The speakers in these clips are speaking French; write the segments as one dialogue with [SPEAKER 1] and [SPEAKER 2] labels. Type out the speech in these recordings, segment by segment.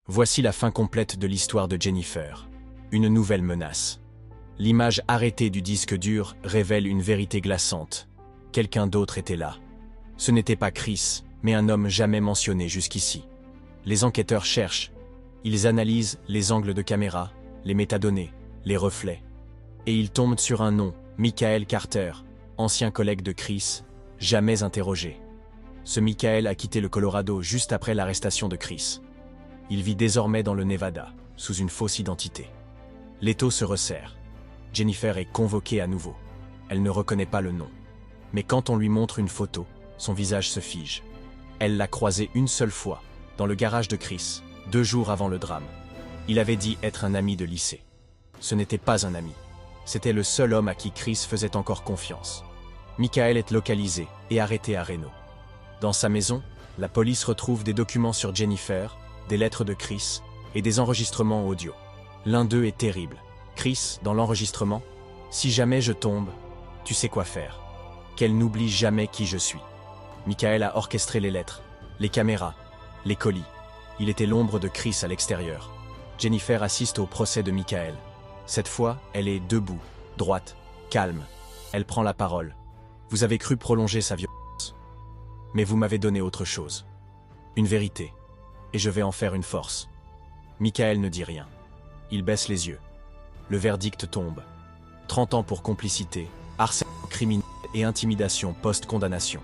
[SPEAKER 1] Voici la fin complète de l'histoire de Jennifer. Une nouvelle menace. L'image arrêtée du disque dur révèle une vérité glaçante. Quelqu'un d'autre était là. Ce n'était pas Chris, mais un homme jamais mentionné jusqu'ici. Les enquêteurs cherchent. Ils analysent les angles de caméra, les métadonnées, les reflets. Et ils tombent sur un nom, Michael Carter, ancien collègue de Chris, jamais interrogé. Ce Michael a quitté le Colorado juste après l'arrestation de Chris. Il vit désormais dans le Nevada, sous une fausse identité. L'étau se resserre. Jennifer est convoquée à nouveau. Elle ne reconnaît pas le nom. Mais quand on lui montre une photo, son visage se fige. Elle l'a croisé une seule fois, dans le garage de Chris, 2 jours avant le drame. Il avait dit être un ami de lycée. Ce n'était pas un ami. C'était le seul homme à qui Chris faisait encore confiance. Michael est localisé et arrêté à Reno. Dans sa maison, la police retrouve des documents sur Jennifer, des lettres de Chris et des enregistrements audio. L'un d'eux est terrible. Chris, dans l'enregistrement, « Si jamais je tombe, tu sais quoi faire. Qu'elle n'oublie jamais qui je suis. » Michael a orchestré les lettres, les caméras, les colis. Il était l'ombre de Chris à l'extérieur. Jennifer assiste au procès de Michael. Cette fois, elle est debout, droite, calme. Elle prend la parole. « Vous avez cru prolonger sa violence. Mais vous m'avez donné autre chose. Une vérité. Et je vais en faire une force. » Michael ne dit rien. Il baisse les yeux. Le verdict tombe. 30 ans pour complicité, harcèlement criminel et intimidation post-condamnation.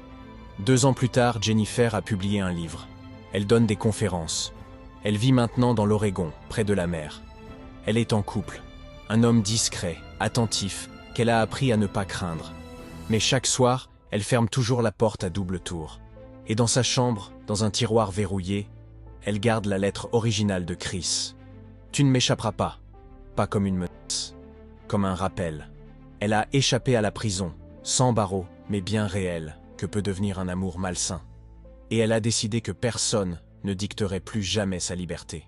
[SPEAKER 1] 2 ans plus tard, Jennifer a publié un livre. Elle donne des conférences. Elle vit maintenant dans l'Oregon, près de la mer. Elle est en couple. Un homme discret, attentif, qu'elle a appris à ne pas craindre. Mais chaque soir, elle ferme toujours la porte à double tour. Et dans sa chambre, dans un tiroir verrouillé, elle garde la lettre originale de Chris. « Tu ne m'échapperas pas. » Pas comme une menace, comme un rappel. Elle a échappé à la prison, sans barreaux, mais bien réel, que peut devenir un amour malsain. Et elle a décidé que personne ne dicterait plus jamais sa liberté.